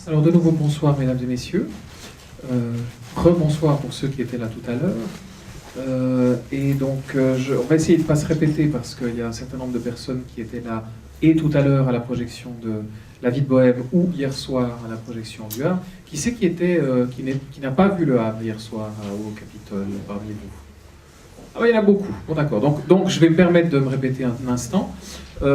Alors de nouveau bonsoir mesdames et messieurs, rebonsoir pour ceux qui étaient là tout à l'heure, et donc on va essayer de ne pas se répéter parce qu'il y a un certain nombre de personnes qui étaient là et tout à l'heure à la projection de La Vie de Bohème ou hier soir à la projection du Havre. Qui c'est qui n'a pas vu le Havre hier soir au Capitole parmi vous? Ah oui, il y en a beaucoup. Bon d'accord, donc je vais me permettre de me répéter un instant.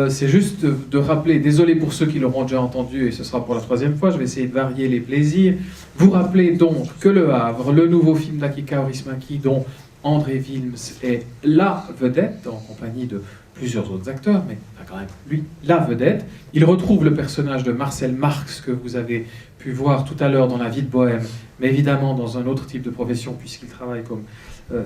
C'est juste de rappeler, désolé pour ceux qui l'auront déjà entendu, et ce sera pour la troisième fois, je vais essayer de varier les plaisirs. Vous rappelez donc que Le Havre, le nouveau film d'Aki Kaurismäki, dont André Wilms est la vedette, en compagnie de plusieurs autres acteurs, mais quand même, lui, la vedette. Il retrouve le personnage de Marcel Marx, que vous avez pu voir tout à l'heure dans La Vie de Bohème, mais évidemment dans un autre type de profession, puisqu'il travaille comme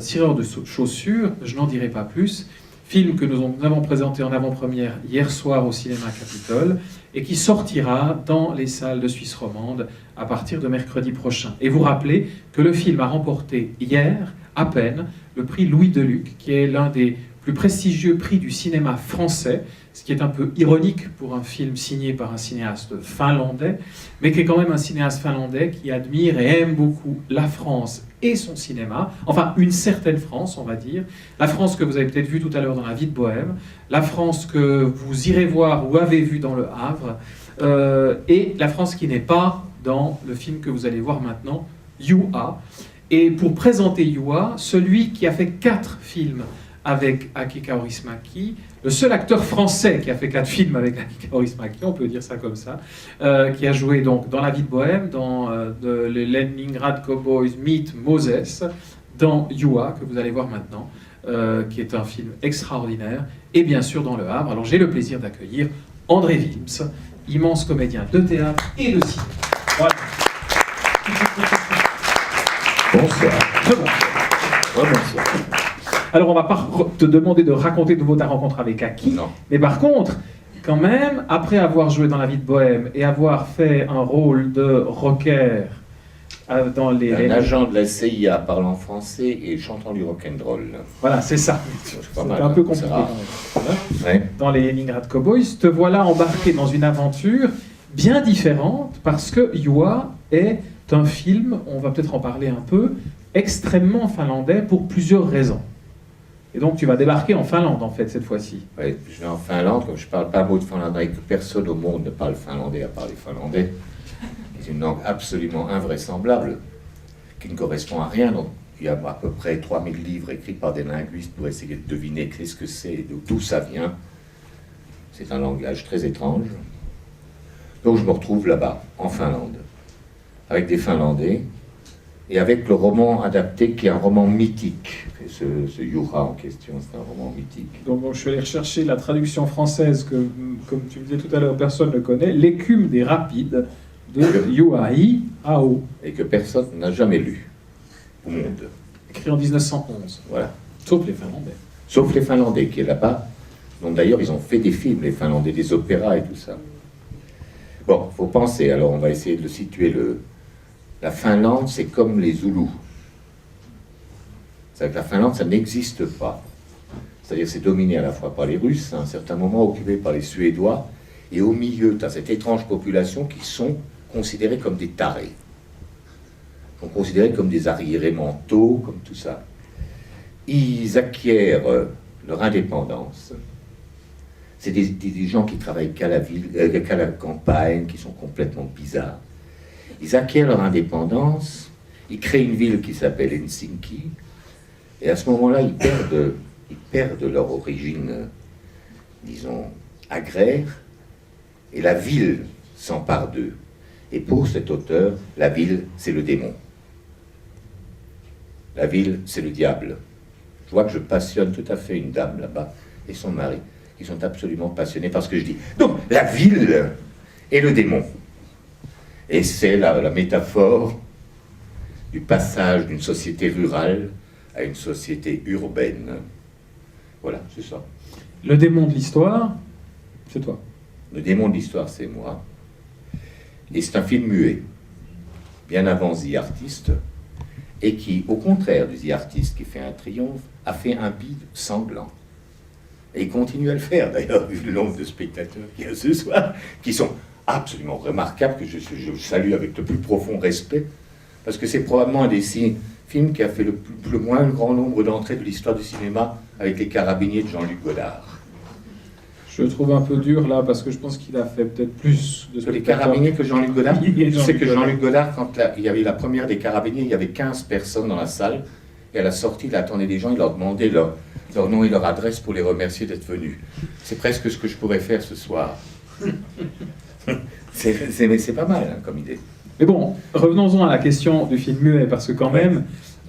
cireur de chaussures. Je n'en dirai pas plus. Film que nous avons présenté en avant-première hier soir au cinéma Capitole et qui sortira dans les salles de Suisse romande à partir de mercredi prochain. Et vous rappelez que le film a remporté hier, à peine, le prix Louis Deluc, qui est l'un des plus prestigieux prix du cinéma français, ce qui est un peu ironique pour un film signé par un cinéaste finlandais, mais qui est quand même un cinéaste finlandais qui admire et aime beaucoup la France et son cinéma, enfin une certaine France, on va dire, la France que vous avez peut-être vue tout à l'heure dans La Vie de Bohème, la France que vous irez voir ou avez vue dans Le Havre, et la France qui n'est pas dans le film que vous allez voir maintenant, You-Ha. Et pour présenter You-Ha, celui qui a fait 4 films avec Aki Kaurismäki, le seul acteur français qui a fait 4 films avec Aki Kaurismäki, on peut dire ça comme ça, qui a joué donc dans La Vie de Bohème, dans les Leningrad Cowboys Meet Moses, dans You-Ha, que vous allez voir maintenant, qui est un film extraordinaire, et bien sûr dans Le Havre. Alors j'ai le plaisir d'accueillir André Wilms, immense comédien de théâtre et de cinéma. Voilà. Bonsoir. Bonsoir. Alors, on ne va pas te demander de raconter de nouveau ta rencontre avec Aki, Non. Mais par contre, quand même, après avoir joué dans La Vie de Bohème et avoir fait un rôle de rocker dans les... Un agent de la CIA parlant français et chantant du rock'n'roll. Voilà, c'est ça. C'est un peu compliqué quand même. Ouais. Dans les Leningrad Cowboys, te voilà embarqué dans une aventure bien différente parce que You-Ha est un film, on va peut-être en parler un peu, extrêmement finlandais pour plusieurs raisons. Et donc tu vas débarquer en Finlande en fait cette fois-ci. Oui, je vais en Finlande, comme je ne parle pas un mot de finlandais, que personne au monde ne parle finlandais à part les Finlandais. C'est une langue absolument invraisemblable, qui ne correspond à rien. Donc il y a à peu près 3000 livres écrits par des linguistes pour essayer de deviner qu'est-ce que c'est, d'où ça vient. C'est un langage très étrange. Donc je me retrouve là-bas, en Finlande, avec des Finlandais, et avec le roman adapté, qui est un roman mythique. Ce You-Ha en question, c'est un roman mythique. Donc je suis allé rechercher la traduction française que, comme tu me disais tout à l'heure, personne ne connaît, L'écume des rapides de Juhani Aho. Et que personne n'a jamais lu au monde. Écrit en 1911. Voilà. Sauf les Finlandais. Sauf les Finlandais qui est là-bas. Donc d'ailleurs, ils ont fait des films, les Finlandais, des opéras et tout ça. Bon, il faut penser, alors on va essayer de situer la Finlande, c'est comme les Zoulous. C'est-à-dire que la Finlande, ça n'existe pas. C'est-à-dire que c'est dominé à la fois par les Russes, à un certain moment occupé par les Suédois, et au milieu, tu as cette étrange population qui sont considérés comme des tarés. Ils sont considérés comme des arriérés mentaux, comme tout ça. Ils acquièrent leur indépendance. C'est des gens qui travaillent qu'à la campagne, qui sont complètement bizarres. Ils acquièrent leur indépendance, ils créent une ville qui s'appelle Helsinki, et à ce moment-là, ils perdent leur origine, disons, agraire, et la ville s'empare d'eux. Et pour cet auteur, la ville, c'est le démon. La ville, c'est le diable. Je vois que je passionne tout à fait une dame là-bas, et son mari, qui sont absolument passionnés par ce que je dis. Donc, la ville est le démon. Et c'est la métaphore du passage d'une société rurale à une société urbaine. Voilà, c'est ça. Le démon de l'histoire, c'est toi. Le démon de l'histoire, c'est moi. Et c'est un film muet, bien avant The Artist, et qui, au contraire du The Artist qui fait un triomphe, a fait un bide sanglant. Et il continue à le faire, d'ailleurs, vu le nombre de spectateurs qu'il y a ce soir, qui sont absolument remarquable, que je salue avec le plus profond respect, parce que c'est probablement un des films qui a fait le moins grand nombre d'entrées de l'histoire du cinéma, avec Les Carabiniers de Jean-Luc Godard. Je le trouve un peu dur là, parce que je pense qu'il a fait peut-être plus de Les Carabiniers que Jean-Luc Godard. Je sais que Godard. Jean-Luc Godard, quand il y avait la première des Carabiniers, il y avait 15 personnes dans la salle, et à la sortie, il attendait des gens, il leur demandait leur nom et leur adresse pour les remercier d'être venus. C'est presque ce que je pourrais faire ce soir. C'est pas mal hein, comme idée. Mais bon, revenons-en à la question du film muet, parce que quand même,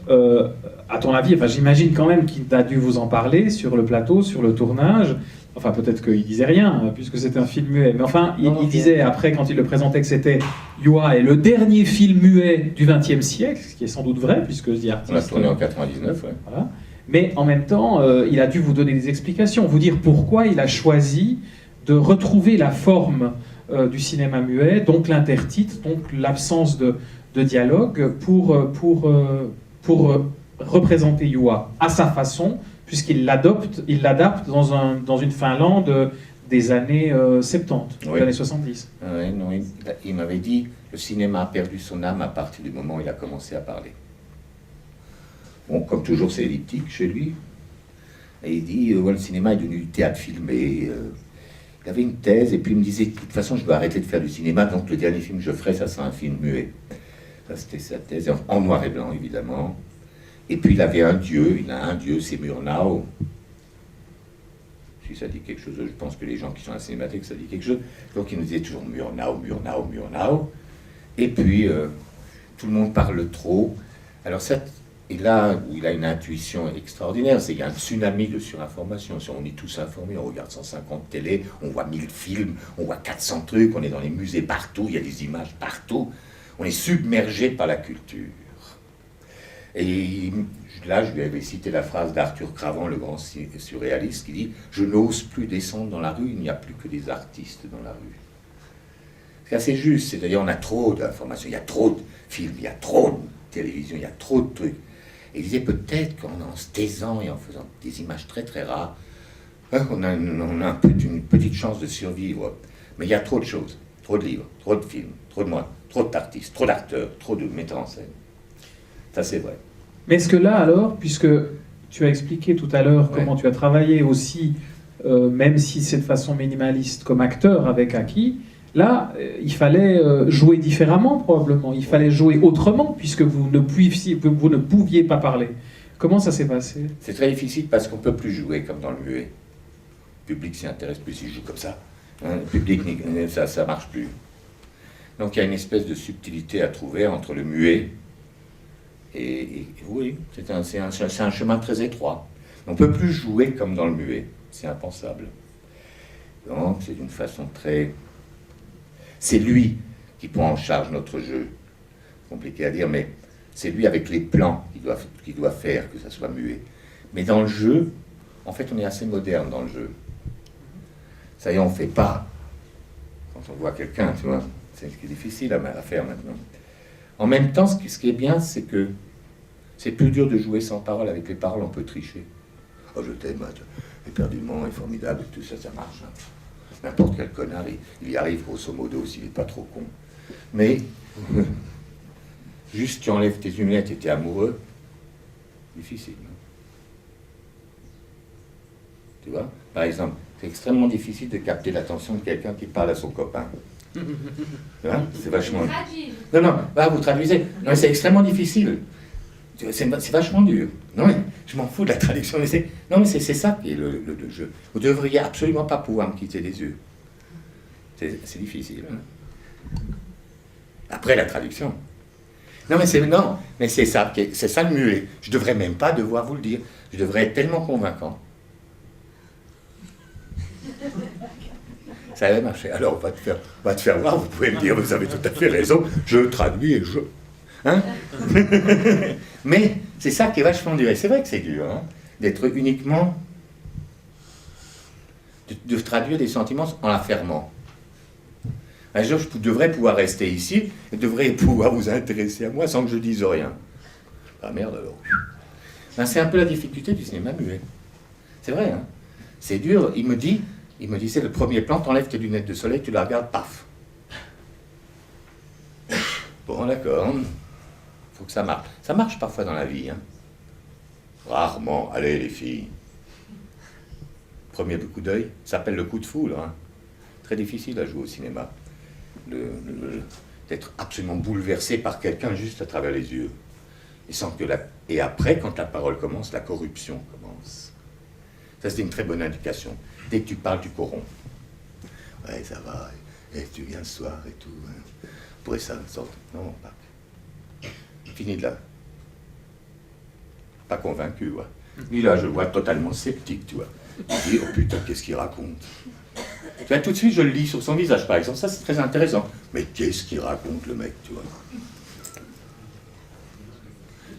à ton avis, enfin, j'imagine quand même qu'il a dû vous en parler sur le plateau, sur le tournage. Enfin, peut-être qu'il disait rien, puisque c'était un film muet. Mais enfin, il disait après, quand il le présentait, que c'était Yuhua est le dernier film muet du XXe siècle, ce qui est sans doute vrai, puisque je dis artiste. On a tourné en 99, ouais. Voilà. Mais en même temps, il a dû vous donner des explications, vous dire pourquoi il a choisi de retrouver la forme du cinéma muet, donc l'intertitre, donc l'absence de dialogue, pour représenter Yuhua à sa façon, puisqu'il l'adapte dans une Finlande des années 70, Oui. des années 70. Ouais, non, il m'avait dit le cinéma a perdu son âme à partir du moment où il a commencé à parler. Bon, comme toujours, c'est elliptique chez lui. Et il dit le cinéma est devenu du théâtre filmé. Il avait une thèse, et puis il me disait de toute façon, je dois arrêter de faire du cinéma, donc le dernier film que je ferai, ça sera un film muet. Ça, c'était sa thèse, en noir et blanc, évidemment. Et puis il avait un dieu, c'est Murnau. Si ça dit quelque chose, je pense que les gens qui sont à la cinémathèque, ça dit quelque chose. Donc il nous disait toujours Murnau. Et puis, tout le monde parle trop. Alors et là où il a une intuition extraordinaire, c'est qu'il y a un tsunami de surinformation. Si on est tous informés, on regarde 150 télé, on voit 1000 films, on voit 400 trucs, on est dans les musées partout, il y a des images partout. On est submergé par la culture. Et là, je lui avais cité la phrase d'Arthur Cravant, le grand surréaliste, qui dit « Je n'ose plus descendre dans la rue, il n'y a plus que des artistes dans la rue ». C'est assez juste, c'est-à-dire on a trop d'informations, il y a trop de films, il y a trop de télévision, il y a trop de trucs. Et il disait peut-être qu'en se taisant et en faisant des images très très rares, on a une petite chance de survivre. Mais il y a trop de choses, trop de livres, trop de films, trop de moines, trop d'artistes, trop d'acteurs, trop de metteurs en scène. Ça c'est vrai. Mais est-ce que là alors, puisque tu as expliqué tout à l'heure comment tu as travaillé aussi, même si c'est de façon minimaliste comme acteur avec Aki, là, il fallait jouer différemment probablement, il fallait jouer autrement puisque vous ne pouviez pas parler. Comment ça s'est passé? C'est très difficile parce qu'on ne peut plus jouer comme dans le muet. Le public s'y intéresse plus s'il joue comme ça. Hein, le public, ça ne marche plus. Donc il y a une espèce de subtilité à trouver entre le muet et oui, c'est un chemin très étroit. On ne peut plus jouer comme dans le muet, c'est impensable. Donc c'est d'une façon très... C'est lui qui prend en charge notre jeu. Compliqué à dire, mais c'est lui avec les plans qui doit faire que ça soit muet. Mais dans le jeu, en fait, on est assez moderne dans le jeu. Ça y est, on ne fait pas. Quand on voit quelqu'un, tu vois, c'est ce qui est difficile à faire maintenant. En même temps, ce qui est bien, c'est que c'est plus dur de jouer sans parole. Avec les paroles, on peut tricher. Oh, je t'aime, éperdument, est formidable, tout ça, ça marche. Hein. N'importe quel connard, il y arrive grosso modo s'il n'est pas trop con. Mais, juste tu enlèves tes lunettes et t'es amoureux, difficile. Non? Tu vois? Par exemple, c'est extrêmement difficile de capter l'attention de quelqu'un qui parle à son copain. Hein? C'est vachement... Non, vous traduisez. Non, c'est extrêmement difficile. C'est vachement dur. Non, mais je m'en fous de la traduction. Mais c'est ça qui est le jeu. Vous ne devriez absolument pas pouvoir me quitter des yeux. C'est difficile. Hein. Après la traduction. Non, mais c'est ça le muet. Je ne devrais même pas devoir vous le dire. Je devrais être tellement convaincant. Ça va marcher. Alors, on va te faire voir. Vous pouvez me dire, vous avez tout à fait raison. Je traduis et je... Hein? Mais c'est ça qui est vachement dur. Et c'est vrai que c'est dur, hein, d'être uniquement... de traduire des sentiments en la fermant. Un jour, je devrais pouvoir rester ici et devrais pouvoir vous intéresser à moi sans que je dise rien. Ah merde alors. Ben, c'est un peu la difficulté du cinéma muet. C'est vrai, hein. C'est dur. Il me dit, c'est le premier plan, t'enlèves tes lunettes de soleil, tu la regardes, paf. d'accord. Faut que ça marche. Ça marche parfois dans la vie. Hein. Rarement. Allez, les filles. Premier coup d'œil, ça s'appelle le coup de foudre. Hein. Très difficile à jouer au cinéma. D'être absolument bouleversé par quelqu'un juste à travers les yeux. Et après, quand la parole commence, la corruption commence. Ça, c'est une très bonne indication. Dès que tu parles, tu corromps. Ouais, ça va. Et tu viens ce soir et tout. Hein. Pourrait ça sorte. Non, pas. Fini de là. Pas convaincu, ouais. Lui, là, je le vois totalement sceptique, tu vois. Je dis, oh putain, qu'est-ce qu'il raconte? Tu vois, tout de suite, je le lis sur son visage, par exemple. Ça, c'est très intéressant. Mais qu'est-ce qu'il raconte, le mec, tu vois?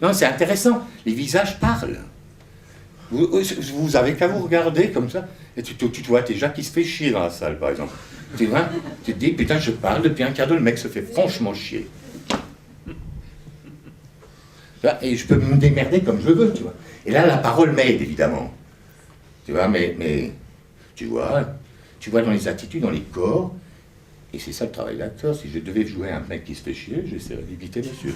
Non, c'est intéressant. Les visages parlent. Vous avez qu'à vous regarder comme ça. Et tu vois déjà qui se fait chier dans la salle, par exemple. Tu vois, tu te dis, putain, je parle depuis un quart d'heure, le mec se fait franchement chier. Et je peux me démerder comme je veux, tu vois. Et là, la parole m'aide, évidemment. Tu vois, mais tu vois dans les attitudes, dans les corps, et c'est ça le travail d'acteur. Si je devais jouer un mec qui se fait chier, j'essaierais d'éviter monsieur.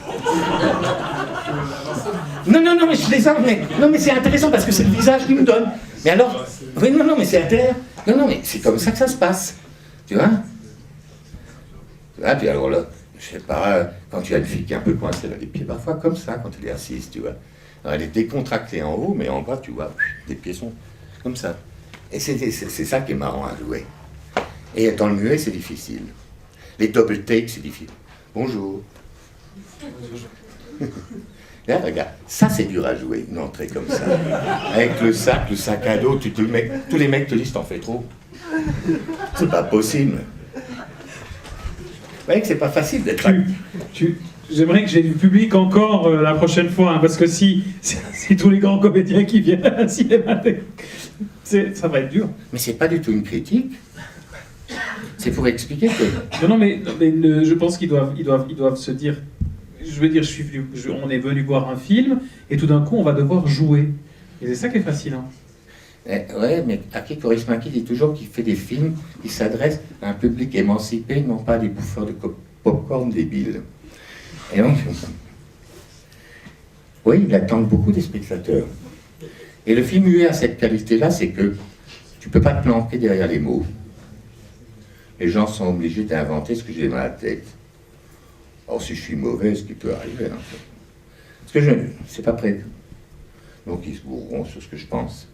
Non, mais je plaisante, mais c'est intéressant parce que c'est le visage qui me donne. Mais alors, oui, non, mais c'est intéressant. Non, mais c'est comme ça que ça se passe. Tu vois, puis alors là, je sais pas, quand tu as une fille qui est un peu coincée, elle a les pieds parfois comme ça quand elle est assise, tu vois. Alors elle est décontractée en haut, mais en bas, tu vois, les pieds sont comme ça. Et c'est ça qui est marrant à jouer. Et dans le muet, c'est difficile. Les double takes, c'est difficile. Bonjour. Là, regarde, ça c'est dur à jouer, une entrée comme ça. Avec le sac à dos, tous les mecs te disent t'en fais trop. C'est pas possible. Vous voyez que c'est pas facile d'être... J'aimerais que j'ai du public encore la prochaine fois, hein, parce que si tous les grands comédiens qui viennent à la cinémathèque, ça va être dur. Mais c'est pas du tout une critique. C'est pour expliquer que... Non, mais je pense qu'ils doivent se dire... Je veux dire, on est venu voir un film, et tout d'un coup, on va devoir jouer. Et c'est ça qui est fascinant. Ouais, mais Aki Kaurismäki dit toujours qu'il fait des films qui s'adressent à un public émancipé, non pas à des bouffeurs de pop-corn débiles. Et donc, oui, il attend beaucoup des spectateurs. Et le film muet a cette qualité-là, c'est que tu ne peux pas te planquer derrière les mots. Les gens sont obligés d'inventer ce que j'ai dans la tête. Or, si je suis mauvais, ce qui peut arriver, en fait. Parce que je ne sais pas prêt. Donc, ils se bourreront sur ce que je pense.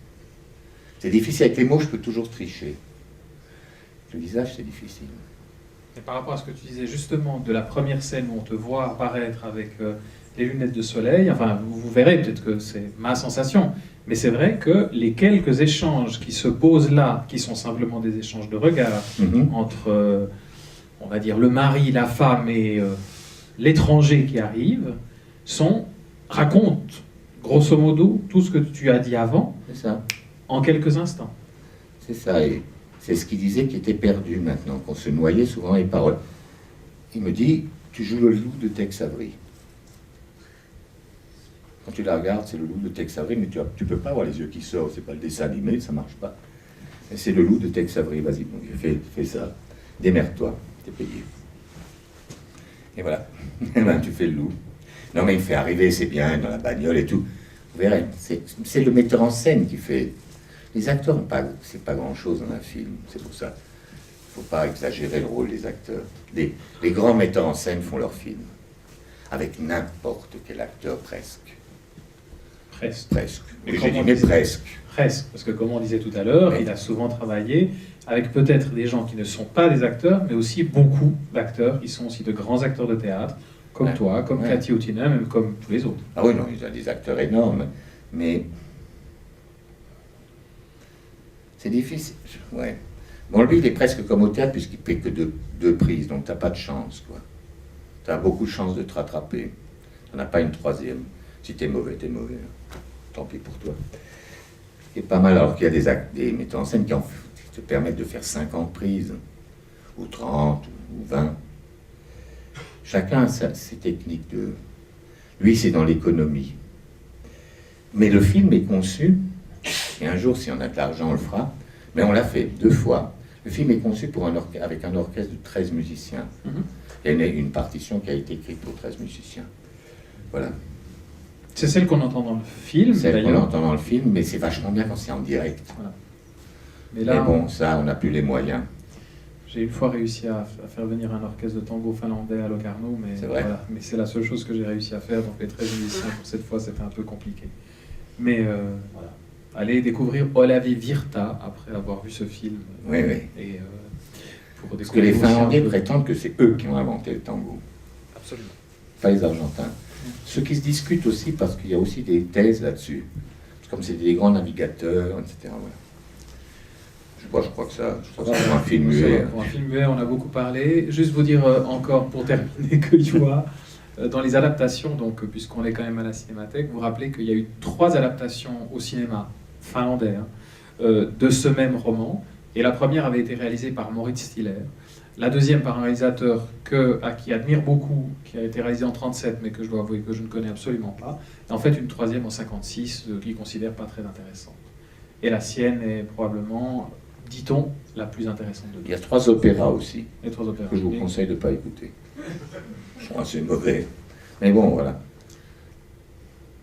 C'est difficile. Avec les mots, je peux toujours tricher. Le visage, c'est difficile. Et par rapport à ce que tu disais justement de la première scène où on te voit apparaître avec les lunettes de soleil, enfin, vous verrez, peut-être que c'est ma sensation, mais c'est vrai que les quelques échanges qui se posent là, qui sont simplement des échanges de regards entre, on va dire, le mari, la femme et l'étranger qui arrive, racontent, grosso modo, tout ce que tu as dit avant, c'est ça. En quelques instants. C'est ça, et c'est ce qu'il disait qui était perdu maintenant, qu'on se noyait souvent les paroles. Il me dit, tu joues le loup de Tex Avery. Quand tu la regardes, c'est le loup de Tex Avery, mais tu peux pas avoir les yeux qui sortent, c'est pas le dessin animé, ça marche pas. Et c'est le loup de Tex Avery, vas-y, donc fais ça, démerde-toi, t'es payé. Et voilà, et ben, tu fais le loup. Non mais il me fait arriver, c'est bien, dans la bagnole et tout. Vous verrez, c'est le metteur en scène qui fait... Les acteurs, c'est pas grand-chose dans un film, c'est pour ça. Il ne faut pas exagérer le rôle des acteurs. Les grands metteurs en scène font leurs films, avec n'importe quel acteur, presque. Presque. Mais j'ai dit, mais presque. Presque, parce que comme on disait tout à l'heure, il a souvent travaillé avec peut-être des gens qui ne sont pas des acteurs, mais aussi beaucoup d'acteurs qui sont aussi de grands acteurs de théâtre, comme toi, comme Cathy Houtina, même comme tous les autres. Ah oui, non, il y a des acteurs énormes, mais... C'est difficile, ouais. Bon, lui, il est presque comme au théâtre, puisqu'il ne fait que deux prises, donc tu n'as pas de chance, quoi. Tu as beaucoup de chance de te rattraper. Tu n'en as pas une troisième. Si tu es mauvais, tu es mauvais. Tant pis pour toi. Ce qui est pas mal, alors qu'il y a des metteurs en scène qui te permettent de faire 50 prises, ou 30, ou 20. Chacun a ses techniques de... Lui, c'est dans l'économie. Mais le film est conçu... Et un jour, si on a de l'argent, on le fera. Mais on l'a fait 2 fois. Le film est conçu pour avec un orchestre de 13 musiciens. Mhm. Il y a une partition qui a été écrite pour 13 musiciens. Voilà. C'est celle qu'on entend dans le film, Celle qu'on d'ailleurs. entend dans le film, mais c'est vachement bien quand c'est en direct. Mais Mais là, bon, ça, on n'a plus les moyens. j'ai une fois réussi à faire venir un orchestre de tango finlandais à Locarno, mais C'est vrai. voilà. Mais c'est la seule chose que j'ai réussi à faire, donc les 13 musiciens, pour cette fois, c'était un peu compliqué. Mais voilà. Allez découvrir Olavi Virta après avoir vu ce film. Oui, oui. Et pour Parce que les découvrir aussi Finlandais un peu- prétendent que c'est eux qui ont inventé le tango, Absolument. pas les Argentins. Ce qui se discute aussi, parce qu'il y a aussi des thèses là-dessus. Comme c'est des grands navigateurs, etc. Voilà. Je crois que ça, c'est un film muet. Pour un film muet, on a beaucoup parlé. Juste vous dire encore, pour terminer, que Juha, dans les adaptations, donc puisqu'on est quand même à la Cinémathèque, vous rappelez qu'il y a eu 3 adaptations au cinéma finlandais de ce même roman. Et la première avait été réalisée par Moritz Stiller. La deuxième par un réalisateur qui admire beaucoup, qui a été réalisé en 1937, mais que je dois avouer que je ne connais absolument pas. Et en fait, une troisième en 1956, qu'il considère pas très intéressante. Et la sienne est probablement, dit-on, la plus intéressante de Il toutes. y a 3 opéras aussi, Les 3 opéras. que je vous conseille de ne pas écouter. Ils sont assez mauvais. Mais bon, voilà.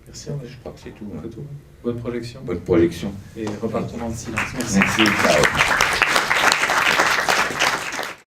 Merci. Je crois que c'est tout. C'est Hein. tout. Bonne projection. Bonne projection. Et repartons dans le silence. Merci. Merci. Ciao.